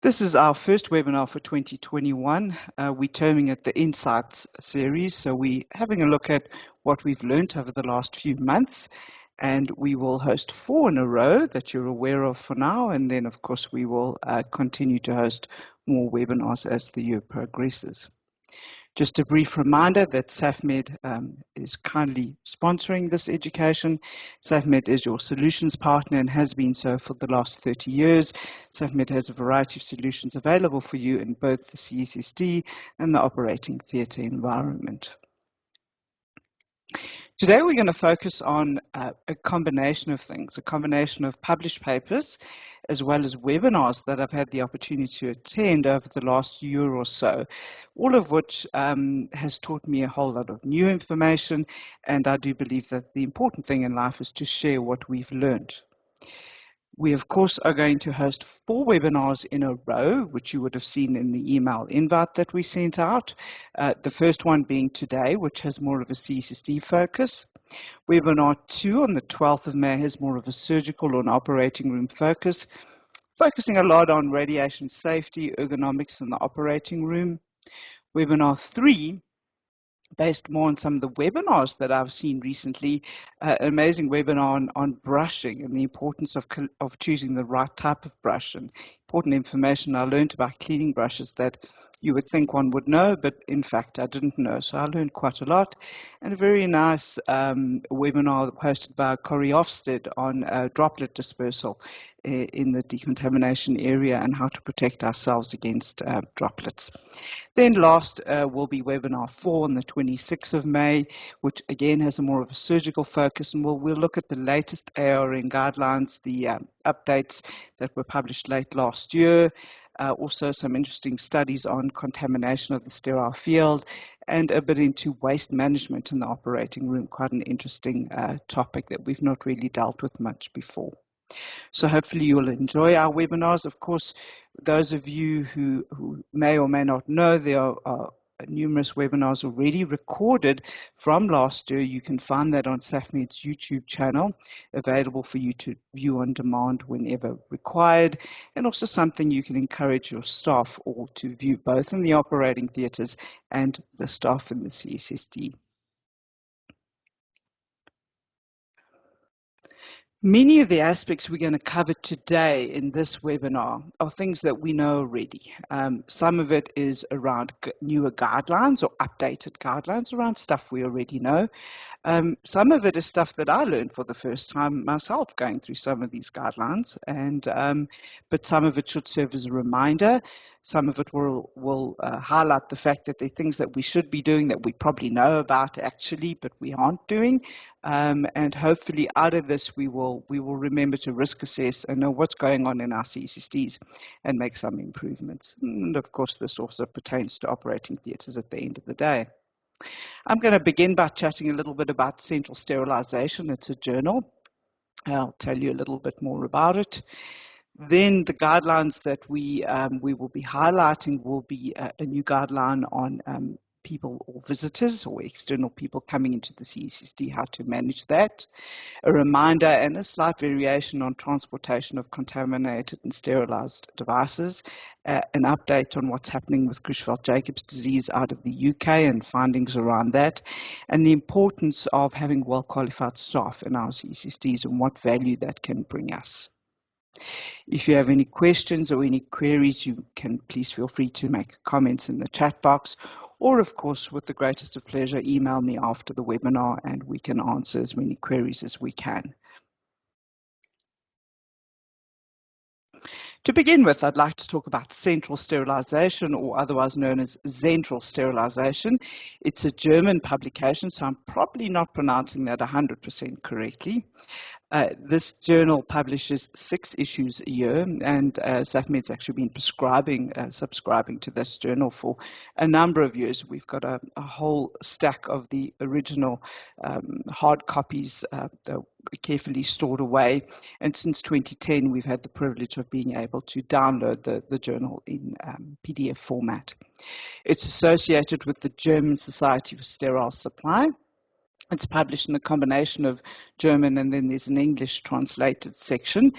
This is our first webinar for 2021. We're terming it the Insights series. So we're having a look at what we've learned over the last few months, and we will host 4 in a row that you're aware of for now. And then, of course, we will continue to host more webinars as the year progresses. Just a brief reminder that SafMed is kindly sponsoring this education. SafMed is your solutions partner and has been so for the last 30 years. SafMed has a variety of solutions available for you in both the CSSD and the operating theatre environment. Today we're going to focus on a combination of things, a combination of published papers as well as webinars that I've had the opportunity to attend over the last year or so, all of which has taught me a whole lot of new information, and I do believe that the important thing in life is to share what we've learned. We, of course, are going to host 4 webinars in a row, which you would have seen in the email invite that we sent out. The first one being today, which has more of a CSSD focus. Webinar 2 on the 12th of May has more of a surgical and operating room focus, focusing a lot on radiation safety, ergonomics in the operating room. Webinar 3, based more on some of the webinars that I've seen recently, an amazing webinar on brushing and the importance of choosing the right type of brush, and important information I learned about cleaning brushes that you would think one would know, but in fact I didn't know. So I learned quite a lot. And a very nice webinar hosted by Corey Ofsted on droplet dispersal in the decontamination area and how to protect ourselves against droplets. Then last will be webinar 4 on the 26th of May, which again has a more of a surgical focus, and we'll look at the latest ARN guidelines, the updates that were published late last year, also some interesting studies on contamination of the sterile field, and a bit into waste management in the operating room, quite an interesting topic that we've not really dealt with much before. So hopefully you'll enjoy our webinars. Of course, those of you who may or may not know, there are numerous webinars already recorded from last year. You can find that on SafMed's YouTube channel, available for you to view on demand whenever required, and also something you can encourage your staff all to view, both in the operating theatres and the staff in the CSSD. Many of the aspects we're going to cover today in this webinar are things that we know already. Some of it is around newer guidelines or updated guidelines around stuff we already know. Some of it is stuff that I learned for the first time myself going through some of these guidelines, and but some of it should serve as a reminder. Some of it will highlight the fact that there are things that we should be doing that we probably know about actually, but we aren't doing. And hopefully out of this we will remember to risk assess and know what's going on in our CSSDs and make some improvements. And of course this also pertains to operating theatres at the end of the day. I'm going to begin by chatting a little bit about central sterilisation. It's a journal. I'll tell you a little bit more about it. Then the guidelines that we will be highlighting will be a new guideline on people or visitors or external people coming into the CSSD, how to manage that. A reminder and a slight variation on transportation of contaminated and sterilised devices. An update on what's happening with Creutzfeldt-Jacobs disease out of the UK and findings around that. And the importance of having well-qualified staff in our CSSDs and what value that can bring us. If you have any questions or any queries, you can please feel free to make comments in the chat box, or of course, with the greatest of pleasure, email me after the webinar and we can answer as many queries as we can. To begin with, I'd like to talk about central sterilisation, or otherwise known as Zentral Sterilisation. It's a German publication, so I'm probably not pronouncing that 100% correctly. This journal publishes 6 issues a year, and SafMed's actually been subscribing to this journal for a number of years. We've got a whole stack of the original hard copies carefully stored away, and since 2010 we've had the privilege of being able to download the journal in PDF format. It's associated with the German Society for Sterile Supply. It's published in a combination of German and then there's an English translated section.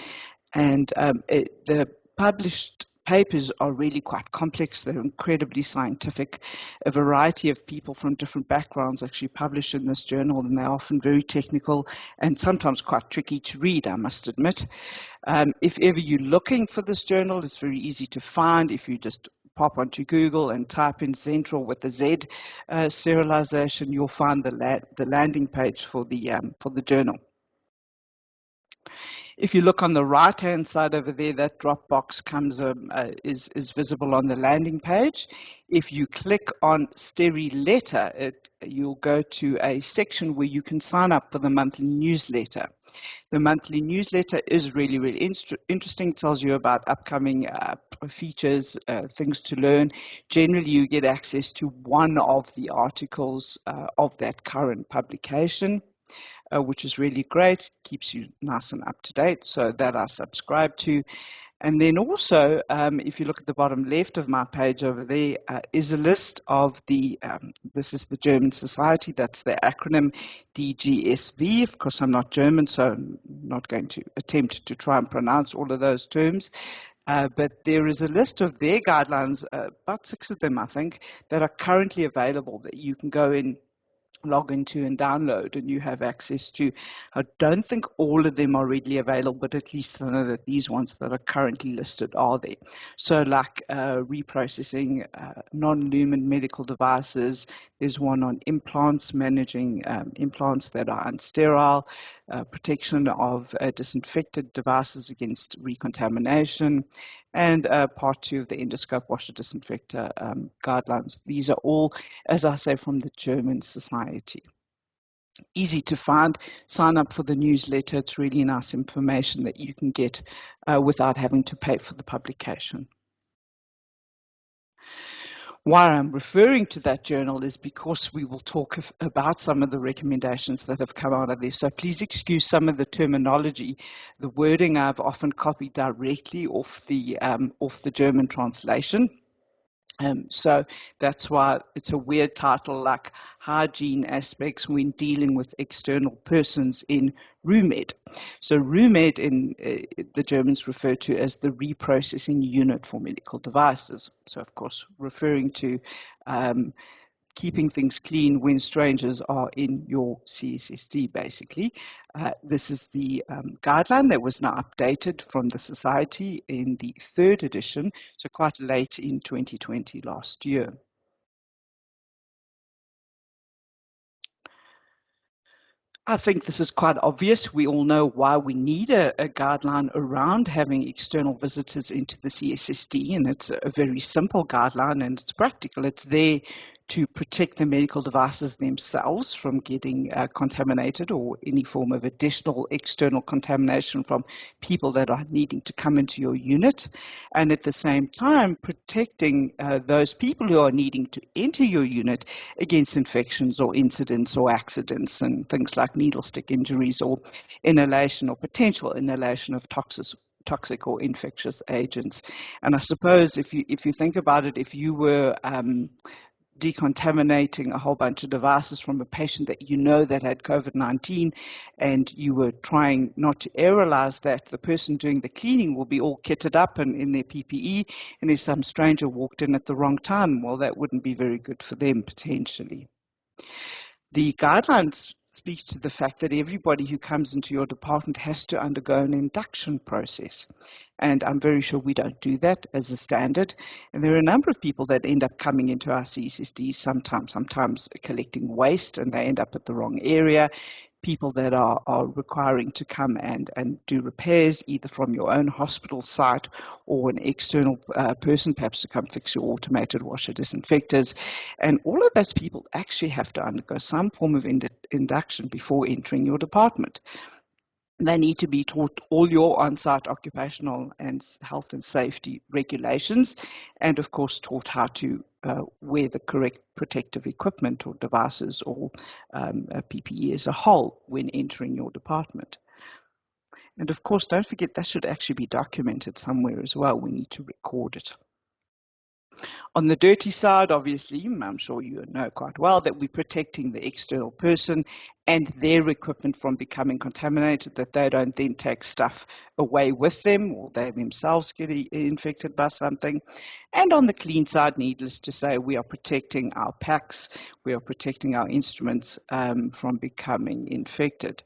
And the published papers are really quite complex. They're incredibly scientific. A variety of people from different backgrounds actually publish in this journal, and they're often very technical and sometimes quite tricky to read, I must admit. If ever you're looking for this journal, it's very easy to find. If you just pop onto Google and type in Central with the Z sterilisation, you'll find the landing page for the journal. If you look on the right-hand side over there, that drop box is visible on the landing page. If you click on Steriletter, you'll go to a section where you can sign up for the monthly newsletter. The monthly newsletter is really, really interesting. It tells you about upcoming features, things to learn. Generally, you get access to one of the articles of that current publication, which is really great. Keeps you nice and up to date. So that I subscribe to. And then also, if you look at the bottom left of my page over there, is a list of this is the German Society, that's the acronym DGSV. Of course, I'm not German, so I'm not going to attempt to try and pronounce all of those terms. But there is a list of their guidelines, about 6 of them, I think, that are currently available that you can go in, log into and download, and you have access to. I don't think all of them are readily available, but at least I know that these ones that are currently listed are there. So like reprocessing non-lumen medical devices, there's one on implants, managing implants that are unsterile, protection of disinfected devices against recontamination, and part 2 of the endoscope washer disinfector guidelines. These are all, as I say, from the German Society. Easy to find. Sign up for the newsletter. It's really nice information that you can get without having to pay for the publication. Why I'm referring to that journal is because we will talk about some of the recommendations that have come out of there. So please excuse some of the terminology. The wording I've often copied directly off the German translation. So that's why it's a weird title, like hygiene aspects when dealing with external persons in RUMED. So RUMED in the Germans refer to as the reprocessing unit for medical devices. So of course, referring to keeping things clean when strangers are in your CSSD, basically. This is the guideline that was now updated from the Society in the 3rd edition, so quite late in 2020 last year. I think this is quite obvious. We all know why we need a guideline around having external visitors into the CSSD, and it's a very simple guideline and it's practical. It's there to protect the medical devices themselves from getting contaminated or any form of additional external contamination from people that are needing to come into your unit, and at the same time protecting those people who are needing to enter your unit against infections or incidents or accidents and things like needle stick injuries or inhalation or potential inhalation of toxic or infectious agents. And I suppose if you think about it, if you were decontaminating a whole bunch of devices from a patient that you know that had COVID-19 and you were trying not to aerolize that, the person doing the cleaning will be all kitted up and in their PPE, and if some stranger walked in at the wrong time, well, that wouldn't be very good for them potentially. The guidelines speak to the fact that everybody who comes into your department has to undergo an induction process. And I'm very sure we don't do that as a standard. And there are a number of people that end up coming into our CSSDs sometimes collecting waste, and they end up at the wrong area. People that are requiring to come and do repairs, either from your own hospital site or an external person, perhaps to come fix your automated washer disinfectors. And all of those people actually have to undergo some form of induction before entering your department. They need to be taught all your on-site occupational and health and safety regulations, and of course taught how to wear the correct protective equipment or devices or PPE as a whole when entering your department. And of course, don't forget that should actually be documented somewhere as well. We need to record it. On the dirty side, obviously, I'm sure you know quite well that we're protecting the external person and their equipment from becoming contaminated, that they don't then take stuff away with them or they themselves get infected by something. And on the clean side, needless to say, we are protecting our packs, we are protecting our instruments from becoming infected.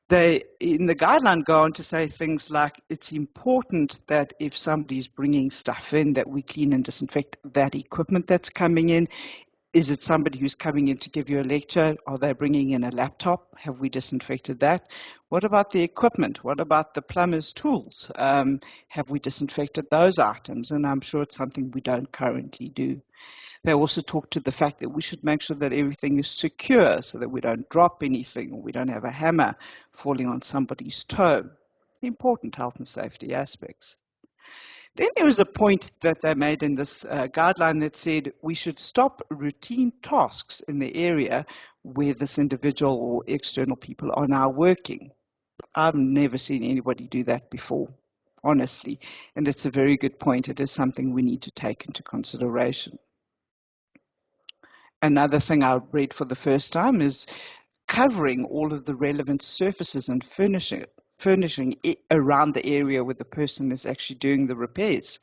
They, in the guideline, go on to say things like it's important that if somebody's bringing stuff in, that we clean and disinfect that equipment that's coming in. Is it somebody who's coming in to give you a lecture? Are they bringing in a laptop? Have we disinfected that? What about the equipment? What about the plumber's tools? Have we disinfected those items? And I'm sure it's something we don't currently do. They also talk to the fact that we should make sure that everything is secure so that we don't drop anything or we don't have a hammer falling on somebody's toe. Important health and safety aspects. Then there was a point that they made in this guideline that said we should stop routine tasks in the area where this individual or external people are now working. I've never seen anybody do that before, honestly. And it's a very good point. It is something we need to take into consideration. Another thing I read for the first time is covering all of the relevant surfaces and furnishing it around the area where the person is actually doing the repairs.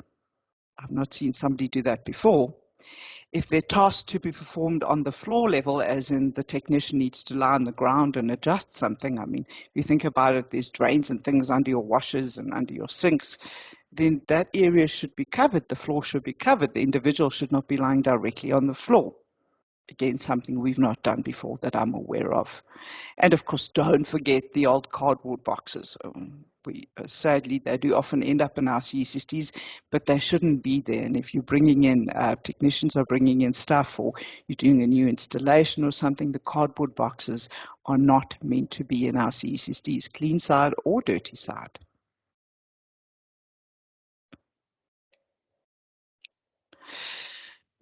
I've not seen somebody do that before. If they're tasked to be performed on the floor level, as in the technician needs to lie on the ground and adjust something, I mean, if you think about it, there's drains and things under your washers and under your sinks, then that area should be covered. The floor should be covered. The individual should not be lying directly on the floor. Again, something we've not done before that I'm aware of. And of course, don't forget the old cardboard boxes. Sadly, they do often end up in our CSSDs, but they shouldn't be there. And if you're bringing in, technicians are bringing in stuff or you're doing a new installation or something, the cardboard boxes are not meant to be in our CSSDs, clean side or dirty side.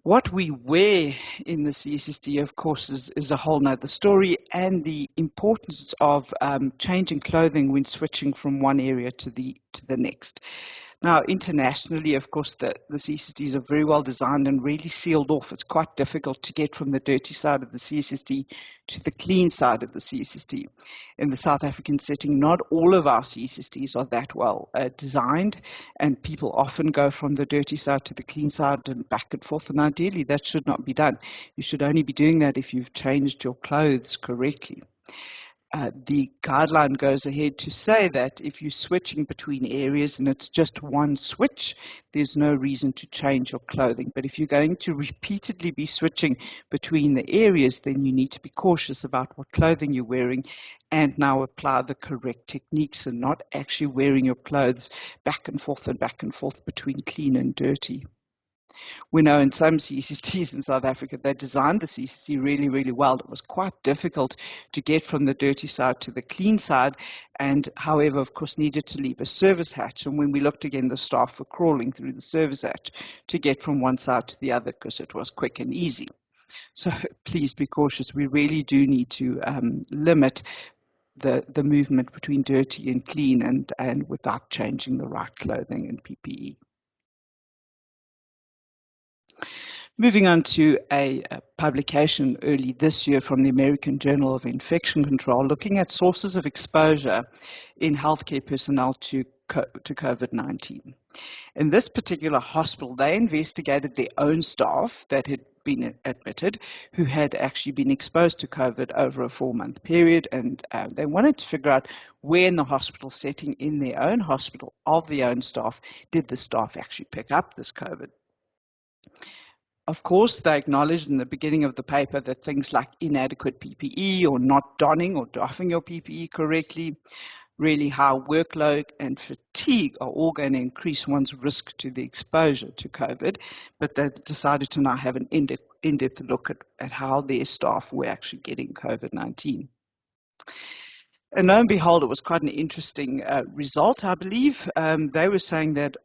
What we wear in the CSSD, of course, is a whole nother story, and the importance of changing clothing when switching from one area to the next. Now, internationally, of course, the CSSDs are very well designed and really sealed off. It's quite difficult to get from the dirty side of the CSSD to the clean side of the CSSD. In the South African setting, not all of our CSSDs are that well designed, and people often go from the dirty side to the clean side and back and forth, and ideally that should not be done. You should only be doing that if you've changed your clothes correctly. The guideline goes ahead to say that if you're switching between areas and it's just one switch, there's no reason to change your clothing. But if you're going to repeatedly be switching between the areas, then you need to be cautious about what clothing you're wearing and now apply the correct techniques and not actually wearing your clothes back and forth between clean and dirty. We know in some CSSDs in South Africa, they designed the CSSD really, really well. It was quite difficult to get from the dirty side to the clean side, and however, of course, needed to leave a service hatch. And when we looked again, the staff were crawling through the service hatch to get from one side to the other because it was quick and easy. So please be cautious. We really do need to limit the movement between dirty and clean and without changing the right clothing and PPE. Moving on to a publication early this year from the American Journal of Infection Control, looking at sources of exposure in healthcare personnel to COVID-19. In this particular hospital, they investigated their own staff that had been admitted who had actually been exposed to COVID over a 4-month period, and they wanted to figure out where in the hospital setting, in their own hospital, of their own staff, did the staff actually pick up this COVID. Of course, they acknowledged in the beginning of the paper that things like inadequate PPE or not donning or doffing your PPE correctly, really high workload and fatigue are all going to increase one's risk to the exposure to COVID, but they decided to now have an in-depth look at how their staff were actually getting COVID-19. And lo and behold, it was quite an interesting result, I believe. They were saying that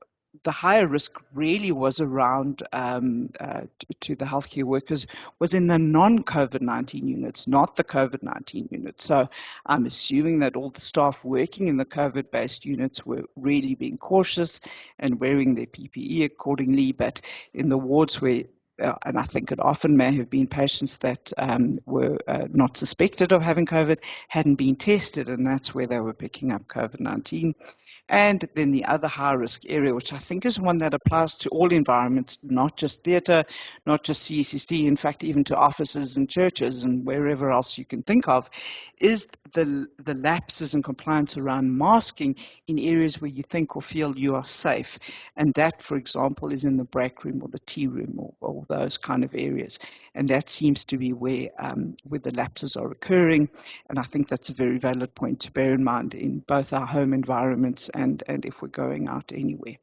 the higher risk really was around to the healthcare workers was in the non-COVID-19 units, not the COVID-19 units. So I'm assuming that all the staff working in the COVID-based units were really being cautious and wearing their PPE accordingly. But in the wards where and I think it often may have been patients that were not suspected of having COVID, hadn't been tested, and that's where they were picking up COVID-19. And then the other high risk area, which I think is one that applies to all environments, not just theatre, not just CSSD, in fact, even to offices and churches and wherever else you can think of, is the lapses in compliance around masking in areas where you think or feel you are safe. And that, for example, is in the break room or the tea room or those kind of areas. And that seems to be where the lapses are occurring. And I think that's a very valid point to bear in mind in both our home environments and if we're going out anywhere.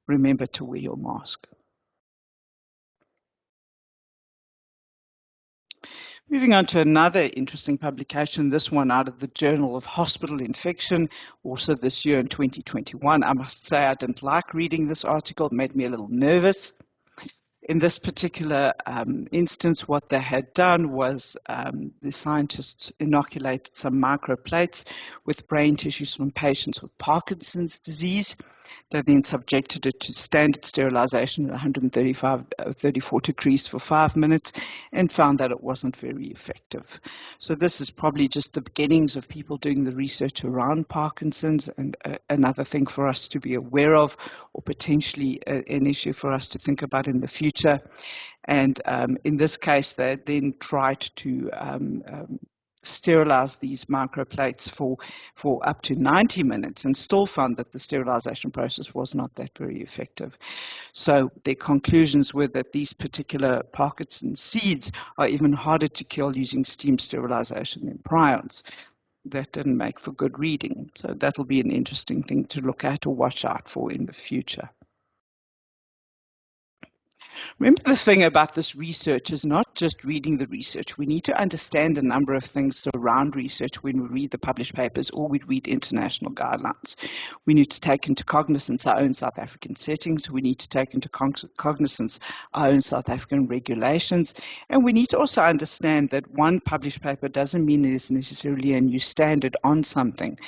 Remember to wear your mask. Moving on to another interesting publication, this one out of the Journal of Hospital Infection, also this year in 2021. I must say I didn't like reading this article. It made me a little nervous. In this particular instance, what they had done was the scientists inoculated some microplates with brain tissues from patients with Parkinson's disease. They then subjected it to standard sterilization at 134 degrees for 5 minutes and found that it wasn't very effective. So this is probably just the beginnings of people doing the research around Parkinson's, and another thing for us to be aware of, or potentially an issue for us to think about in the future. And in this case, they then tried to sterilize these microplates for up to 90 minutes and still found that the sterilization process was not that very effective. So their conclusions were that these particular Parkinson's seeds are even harder to kill using steam sterilization than prions. That didn't make for good reading. So that'll be an interesting thing to look at or watch out for in the future. Remember, the thing about this research is not just reading the research. We need to understand a number of things around research when we read the published papers or we read international guidelines. We need to take into cognizance our own South African settings. We need to take into cognizance our own South African regulations. And we need to also understand that one published paper doesn't mean there's necessarily a new standard on something.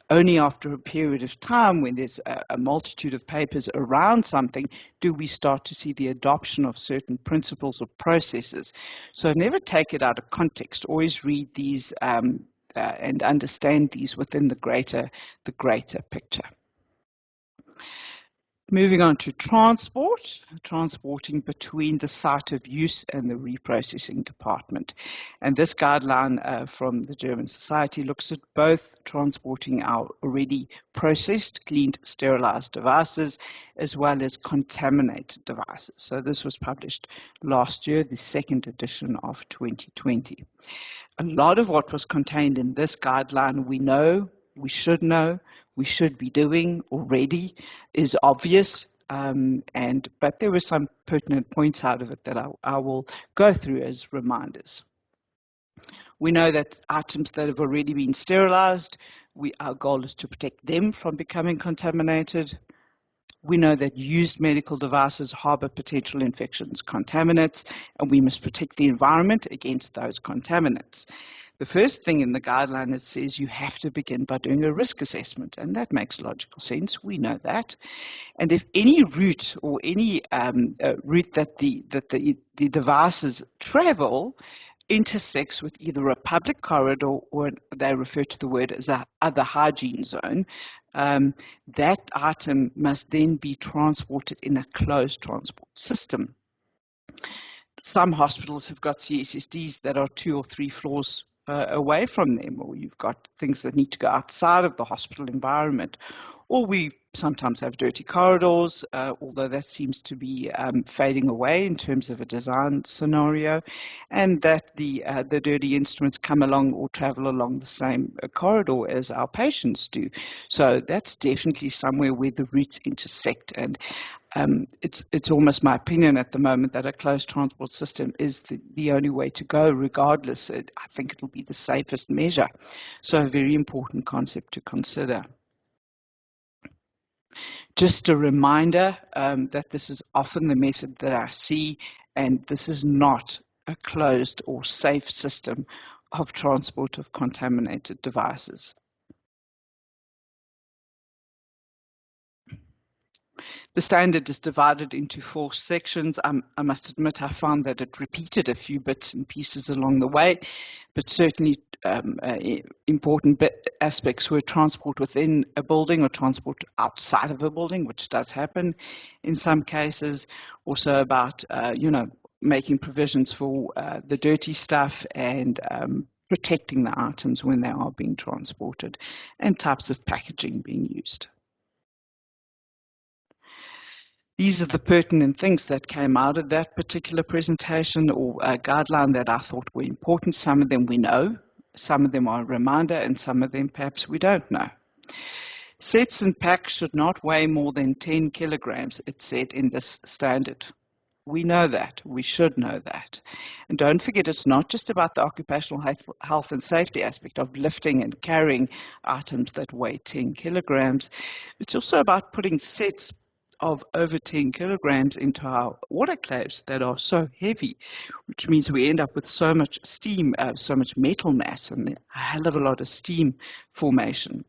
Only after a period of time, when there's a multitude of papers around something, do we start to see the adoption of certain principles or processes. So never take it out of context. Always read these and understand these within the greater picture. Moving on to transporting between the site of use and the reprocessing department. And this guideline from the German Society looks at both transporting our already processed, cleaned, sterilized devices, as well as contaminated devices. So this was published last year, the second edition of 2020. A lot of what was contained in this guideline we know, we should be doing already, is obvious, but there were some pertinent points out of it that I will go through as reminders. We know that items that have already been sterilized, our goal is to protect them from becoming contaminated. We know that used medical devices harbor potential infections, contaminants, and we must protect the environment against those contaminants. The first thing in the guideline, it says you have to begin by doing a risk assessment, and that makes logical sense. We know that. And if any route or any route that the devices travel intersects with either a public corridor or they refer to the word as a other hygiene zone, that item must then be transported in a closed transport system. Some hospitals have got CSSDs that are 2 or 3 floors away from them, or you've got things that need to go outside of the hospital environment. Or we sometimes have dirty corridors, although that seems to be fading away in terms of a design scenario, and that the dirty instruments come along or travel along the same corridor as our patients do. So that's definitely somewhere where the routes intersect, and it's almost my opinion at the moment that a closed transport system is the only way to go, regardless. I think it'll be the safest measure. So a very important concept to consider. Just a reminder that this is often the method that I see, and this is not a closed or safe system of transport of contaminated devices. The standard is divided into 4 sections. I must admit I found that it repeated a few bits and pieces along the way, but certainly important aspects were transport within a building or transport outside of a building, which does happen in some cases. Also about, making provisions for the dirty stuff and protecting the items when they are being transported, and types of packaging being used. These are the pertinent things that came out of that particular presentation or guideline that I thought were important. Some of them we know, some of them are a reminder, and some of them perhaps we don't know. Sets and packs should not weigh more than 10 kilograms, it said in this standard. We know that. We should know that. And don't forget, it's not just about the occupational health and safety aspect of lifting and carrying items that weigh 10 kilograms. It's also about putting sets of over 10 kilograms into our autoclaves that are so heavy, which means we end up with so much steam, so much metal mass, and a hell of a lot of steam formation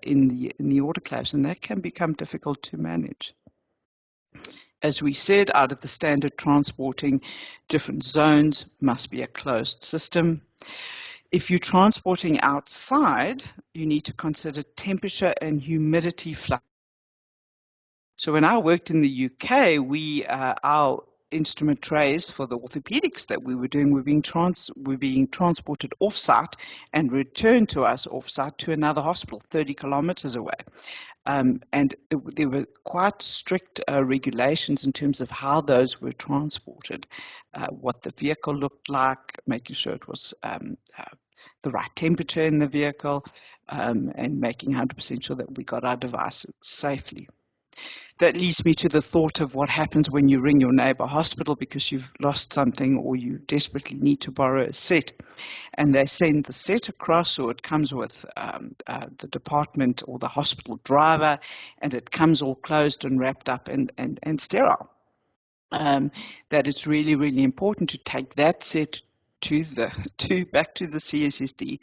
in the autoclaves, and that can become difficult to manage. As we said, out of the standard, transporting different zones must be a closed system. If you're transporting outside, you need to consider temperature and humidity fluctuations. So when I worked in the UK, our instrument trays for the orthopedics that we were doing were being transported off-site and returned to us off-site to another hospital 30 kilometers away. And there were quite strict regulations in terms of how those were transported, what the vehicle looked like, making sure it was the right temperature in the vehicle, and making 100% sure that we got our devices safely. That leads me to the thought of what happens when you ring your neighbor hospital because you've lost something or you desperately need to borrow a set. And they send the set across, or it comes with the department or the hospital driver, and it comes all closed and wrapped up and sterile. That it's really, really important to take that set back to the CSSD,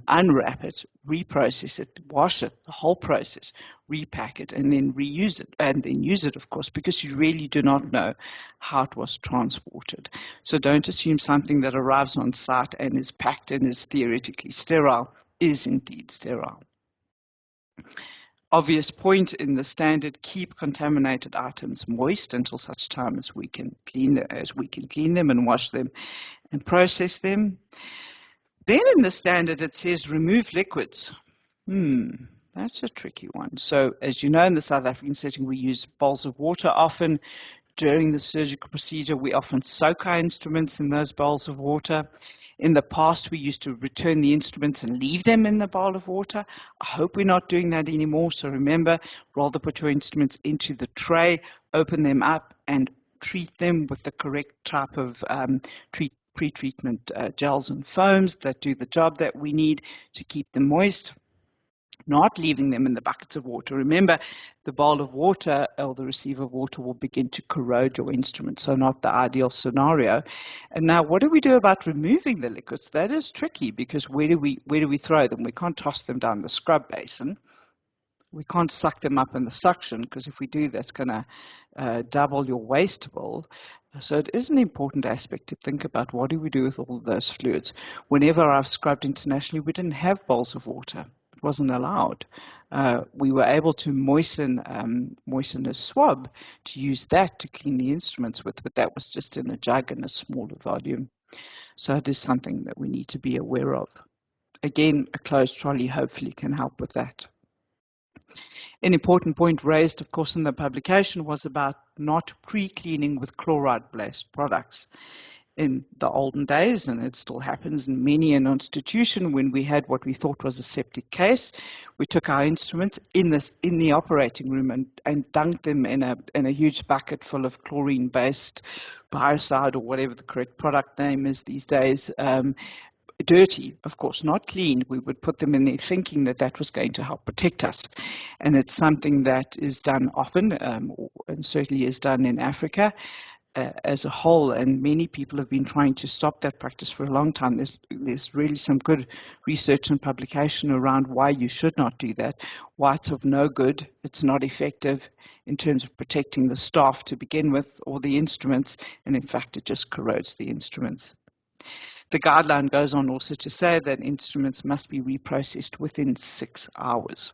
unwrap it, reprocess it, wash it, the whole process, repack it, and then reuse it, and then use it, of course, because you really do not know how it was transported. So don't assume something that arrives on site and is packed and is theoretically sterile is indeed sterile. Obvious point in the standard: keep contaminated items moist until such time as we can clean them and wash them and process them. Then in the standard it says remove liquids. That's a tricky one. So as you know, in the South African setting, we use bowls of water often. During the surgical procedure, we often soak our instruments in those bowls of water. In the past, we used to return the instruments and leave them in the bowl of water. I hope we're not doing that anymore. So remember, rather put your instruments into the tray, open them up, and treat them with the correct type of pre-treatment gels and foams that do the job that we need to keep them moist. Not leaving them in the buckets of water. Remember, the bowl of water or the receiver of water will begin to corrode your instrument, so not the ideal scenario. And now, what do we do about removing the liquids? That is tricky, because where do we throw them? We can't toss them down the scrub basin. We can't suck them up in the suction, because if we do, that's going to double your waste bill. So it is an important aspect to think about. What do we do with all of those fluids? Whenever I've scrubbed internationally, we didn't have bowls of water. It wasn't allowed. We were able to moisten a swab to use that to clean the instruments with, but that was just in a jug in a smaller volume. So it is something that we need to be aware of. Again, a closed trolley hopefully can help with that. An important point raised, of course, in the publication was about not pre-cleaning with chloride-based products. In the olden days, and it still happens in many an institution, when we had what we thought was a septic case, we took our instruments in the operating room and dunked them in a huge bucket full of chlorine-based biocide, or whatever the correct product name is these days, dirty, of course, not clean, we would put them in there thinking that that was going to help protect us. And it's something that is done often, and certainly is done in Africa as a whole, and many people have been trying to stop that practice for a long time. There's really some good research and publication around why you should not do that, why it's of no good, it's not effective in terms of protecting the staff to begin with, or the instruments, and in fact it just corrodes the instruments. The guideline goes on also to say that instruments must be reprocessed within 6 hours.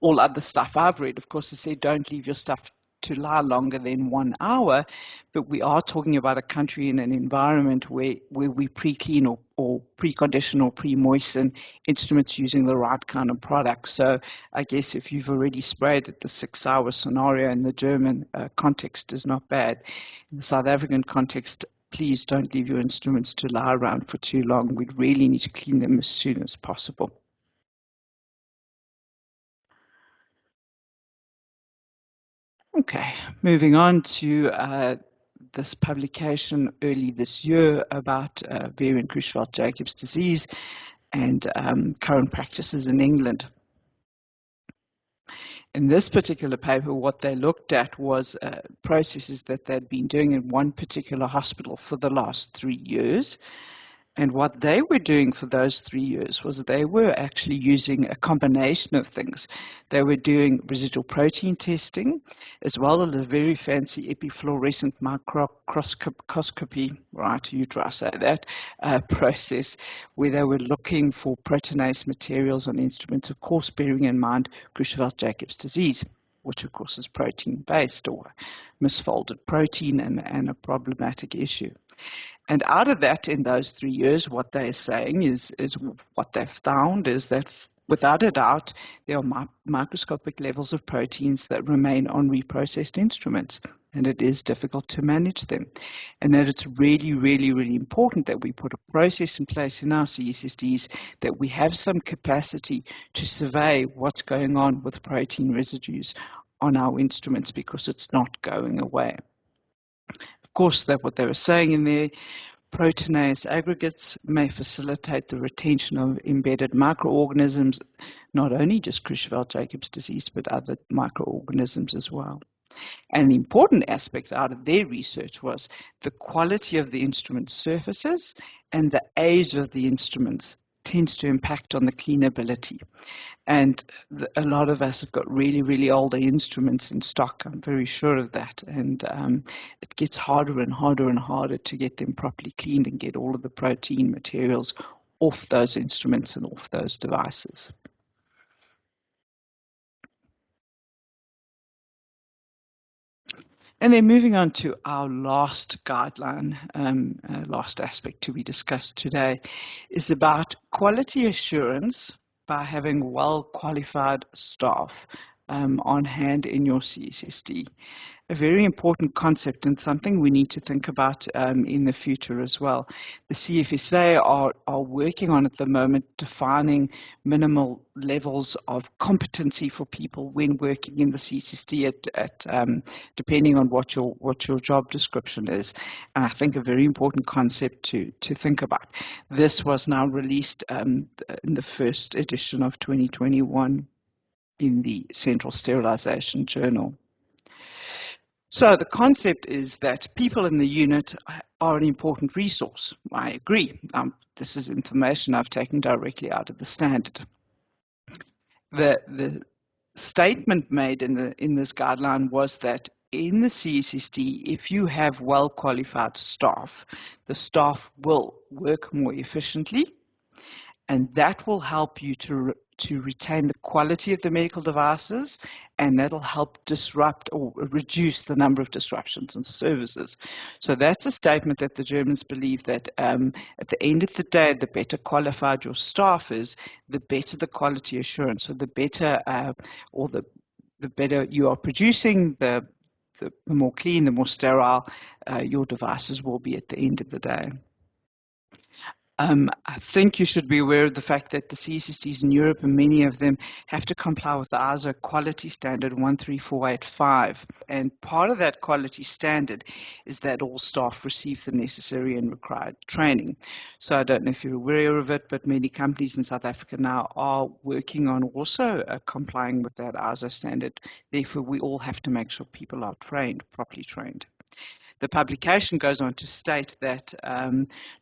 All other stuff I've read, of course, has said don't leave your stuff to lie longer than 1 hour, but we are talking about a country in an environment where we pre-clean or precondition or pre-moisten instruments using the right kind of product. So I guess if you've already sprayed it, the 6-hour scenario in the German context is not bad. In the South African context, please don't leave your instruments to lie around for too long. We'd really need to clean them as soon as possible. Okay, moving on to this publication early this year about variant Creutzfeldt-Jacobs disease and current practices in England. In this particular paper, what they looked at was processes that they'd been doing in one particular hospital for the last 3 years. And what they were doing for those 3 years was they were actually using a combination of things. They were doing residual protein testing, as well as a very fancy epifluorescent microscopy, right, you try to say that, process, where they were looking for proteinase materials on instruments, of course, bearing in mind Creutzfeldt-Jacobs disease, which of course is protein-based or misfolded protein and a problematic issue. And out of that, in those 3 years, what they're saying is what they've found is that without a doubt, there are microscopic levels of proteins that remain on reprocessed instruments, and it is difficult to manage them. And that it's really, really, really important that we put a process in place in our CSSDs, that we have some capacity to survey what's going on with protein residues on our instruments, because it's not going away. Of course, that's what they were saying in there. Proteinase aggregates may facilitate the retention of embedded microorganisms, not only just Creutzfeldt-Jacobs disease, but other microorganisms as well. And an important aspect out of their research was the quality of the instrument surfaces and the age of the instruments tends to impact on the cleanability. And a lot of us have got really, really older instruments in stock. I'm very sure of that. And it gets harder and harder and harder to get them properly cleaned and get all of the protein materials off those instruments and off those devices. And then moving on to our last guideline, last aspect to be discussed today, is about quality assurance by having well-qualified staff on hand in your CSSD. A very important concept and something we need to think about in the future as well. The CFSA are working on at the moment defining minimal levels of competency for people when working in the CSSD at depending on what your job description is. And I think a very important concept to think about. This was now released in the first edition of 2021 in the Central Sterilisation Journal. So the concept is that people in the unit are an important resource. I agree. This is information I've taken directly out of the standard. The statement made in this guideline was that in the CSSD, if you have well-qualified staff, the staff will work more efficiently, and that will help you to retain the quality of the medical devices, and that'll help disrupt or reduce the number of disruptions in services. So that's a statement that the Germans believe that at the end of the day, the better qualified your staff is, the better the quality assurance. So the better or the better you are producing, the more clean, the more sterile your devices will be at the end of the day. I think you should be aware of the fact that the CSSDs in Europe, and many of them, have to comply with the ISO quality standard 13485. And part of that quality standard is that all staff receive the necessary and required training. So I don't know if you're aware of it, but many companies in South Africa now are working on also complying with that ISO standard. Therefore, we all have to make sure people are trained, properly trained. The publication goes on to state that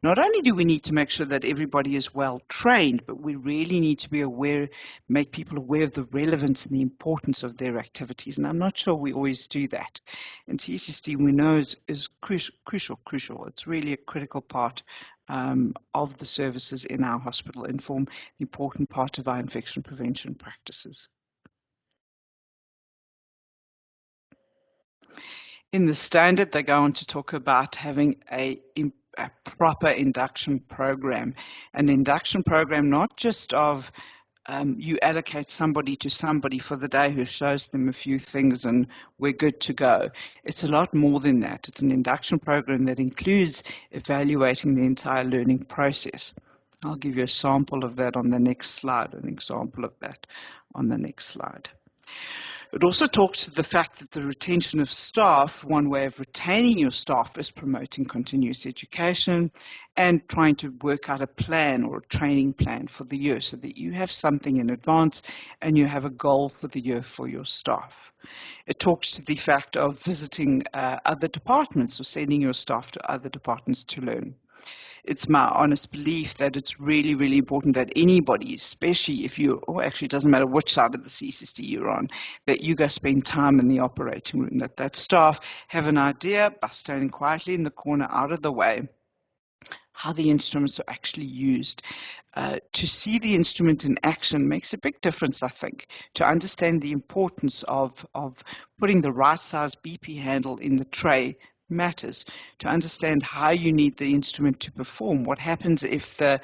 not only do we need to make sure that everybody is well trained, but we really need to be aware, make people aware of the relevance and the importance of their activities. And I'm not sure we always do that. And CSSD, we know, is crucial. It's really a critical part of the services in our hospital and form an important part of our infection prevention practices. In the standard, they go on to talk about having a proper induction program. An induction program, not just of you allocate somebody to somebody for the day who shows them a few things and we're good to go. It's a lot more than that. It's an induction program that includes evaluating the entire learning process. I'll give you a sample of that on the next slide, an example of that on the next slide. It also talks to the fact that the retention of staff, one way of retaining your staff is promoting continuous education and trying to work out a plan or a training plan for the year so that you have something in advance and you have a goal for the year for your staff. It talks to the fact of visiting other departments or sending your staff to other departments to learn. It's my honest belief that it's really, really important that anybody, especially if you, or actually it doesn't matter which side of the CSSD you're on, that you go spend time in the operating room, that staff have an idea by standing quietly in the corner out of the way how the instruments are actually used. To see the instrument in action makes a big difference, I think, to understand the importance of putting the right size BP handle in the tray matters, to understand how you need the instrument to perform, what happens if the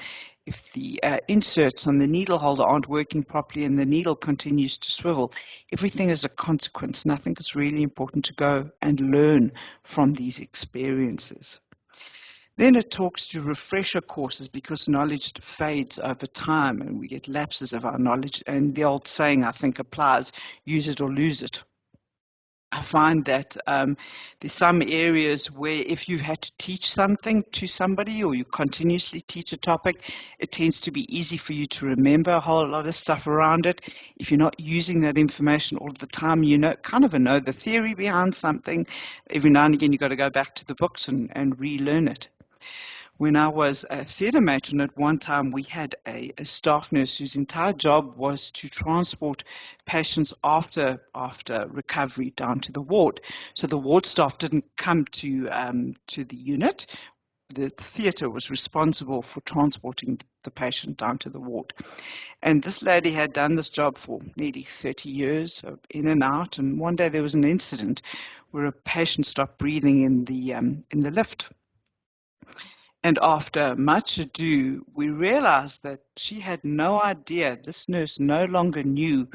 inserts on the needle holder aren't working properly and the needle continues to swivel. Everything is a consequence, and I think it's really important to go and learn from these experiences. Then it talks to refresher courses because knowledge fades over time and we get lapses of our knowledge. And the old saying, I think, applies, use it or lose it. I find that there's some areas where if you've had to teach something to somebody or you continuously teach a topic, it tends to be easy for you to remember a whole lot of stuff around it. If you're not using that information all the time, you know the theory behind something. Every now and again, you've got to go back to the books and relearn it. When I was a theatre matron at one time, we had a staff nurse whose entire job was to transport patients after recovery down to the ward. So the ward staff didn't come to the unit. The theatre was responsible for transporting the patient down to the ward. And this lady had done this job for nearly 30 years, in and out. And one day there was an incident where a patient stopped breathing in the lift. And after much ado, we realized that she had no idea, this nurse no longer knew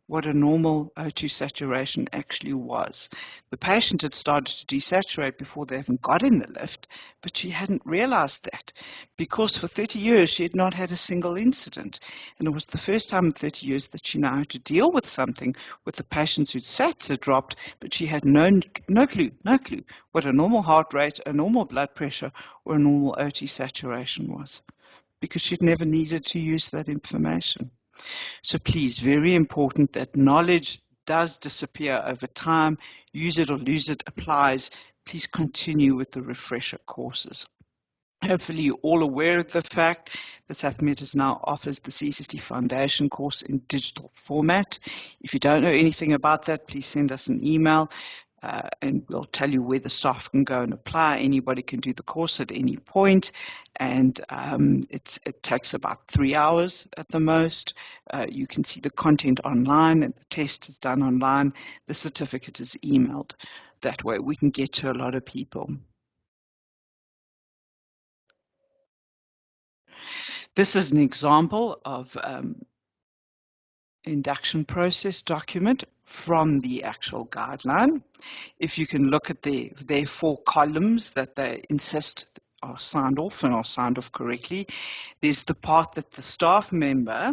what a normal O2 saturation actually was. The patient had started to desaturate before they even got in the lift, but she hadn't realized that because for 30 years she had not had a single incident. And it was the first time in 30 years that she now had to deal with something with the patients whose sats had dropped, but she had no clue what a normal heart rate, a normal blood pressure, or a normal O2 saturation was because she'd never needed to use that information. So please, very important that knowledge does disappear over time. Use it or lose it applies. Please continue with the refresher courses. Hopefully you're all aware of the fact that SafMed now offers the CSSD Foundation course in digital format. If you don't know anything about that, please send us an email. And we'll tell you where the staff can go and apply. Anybody can do the course at any point, and it takes about 3 hours at the most. You can see the content online, and the test is done online. The certificate is emailed. That way we can get to a lot of people. This is an example of induction process document from the actual guideline. If you can look at their 4 columns that they insist are signed off and are signed off correctly. There's the part that the staff member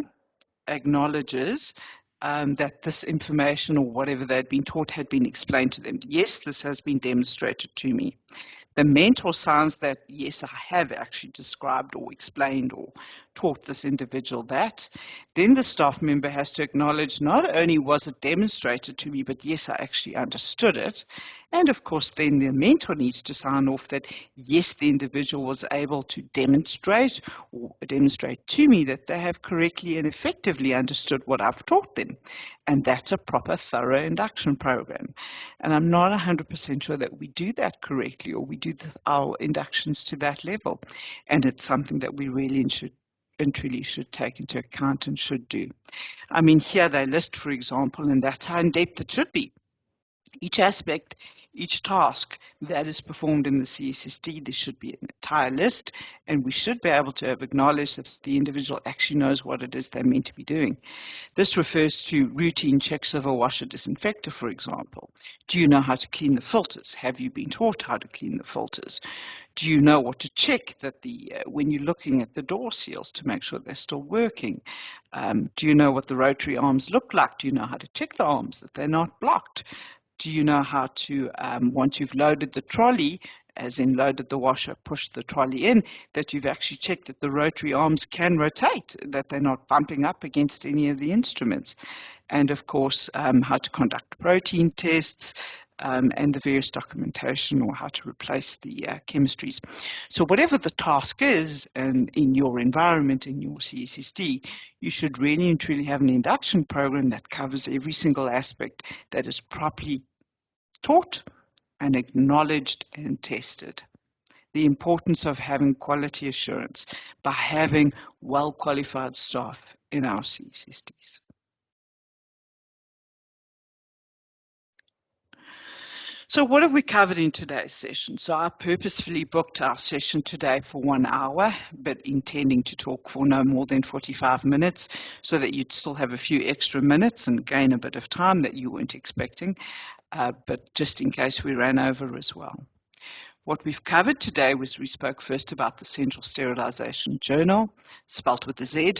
acknowledges that this information or whatever they'd been taught had been explained to them. Yes, this has been demonstrated to me. The mentor signs that, yes, I have actually described or explained or taught this individual that. Then the staff member has to acknowledge not only was it demonstrated to me, but yes, I actually understood it. And of course, then the mentor needs to sign off that, yes, the individual was able to demonstrate or demonstrate to me that they have correctly and effectively understood what I've taught them. And that's a proper, thorough induction program. And I'm not 100% sure that we do that correctly or we do our inductions to that level. And it's something that we really and truly should take into account and should do. I mean, here they list, for example, and that's how in depth it should be. Each aspect, each task that is performed in the CSSD, there should be an entire list, and we should be able to have acknowledged that the individual actually knows what it is they're meant to be doing. This refers to routine checks of a washer disinfector, for example. Do you know how to clean the filters? Have you been taught how to clean the filters? Do you know what to check that when you're looking at the door seals to make sure they're still working? Do you know what the rotary arms look like? Do you know how to check the arms that they're not blocked? Do you know how to, once you've loaded the trolley, as in loaded the washer, pushed the trolley in, that you've actually checked that the rotary arms can rotate, that they're not bumping up against any of the instruments? And of course, how to conduct protein tests, and the various documentation or how to replace the chemistries. So whatever the task is, and in your environment, in your CSSD, you should really and truly have an induction program that covers every single aspect that is properly taught and acknowledged and tested. The importance of having quality assurance by having well-qualified staff in our CSSDs. So what have we covered in today's session? So I purposefully booked our session today for 1 hour, but intending to talk for no more than 45 minutes so that you'd still have a few extra minutes and gain a bit of time that you weren't expecting, but just in case we ran over as well. What we've covered today was we spoke first about the Central Sterilisation Journal, spelt with a Z,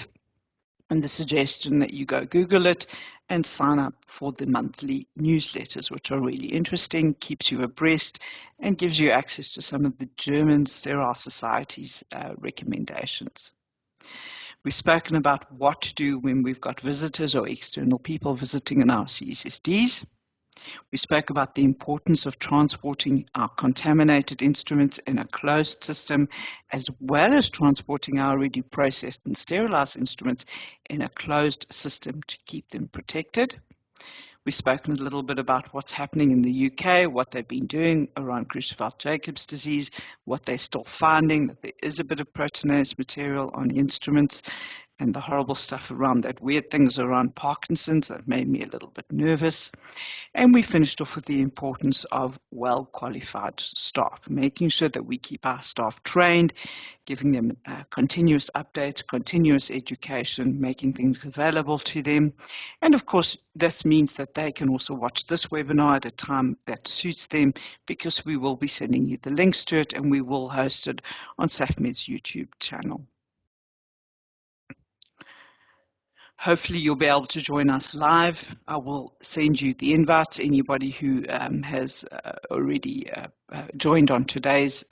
and the suggestion that you go Google it and sign up for the monthly newsletters, which are really interesting, keeps you abreast, and gives you access to some of the German Sterile Society's recommendations. We've spoken about what to do when we've got visitors or external people visiting in our CSSDs. We spoke about the importance of transporting our contaminated instruments in a closed system, as well as transporting our already processed and sterilized instruments in a closed system to keep them protected. We've spoken a little bit about what's happening in the UK, what they've been doing around Creutzfeldt-Jacobs disease, what they're still finding, that there is a bit of proteinase material on instruments, and the horrible stuff around that, weird things around Parkinson's that made me a little bit nervous. And we finished off with the importance of well-qualified staff, making sure that we keep our staff trained, giving them continuous updates, continuous education, making things available to them. And of course, this means that they can also watch this webinar at a time that suits them, because we will be sending you the links to it and we will host it on SafMed's YouTube channel. Hopefully you'll be able to join us live. I will send you the invites. Anybody who has already joined on today's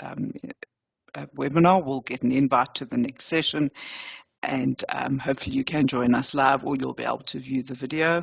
webinar will get an invite to the next session, and hopefully you can join us live, or you'll be able to view the video.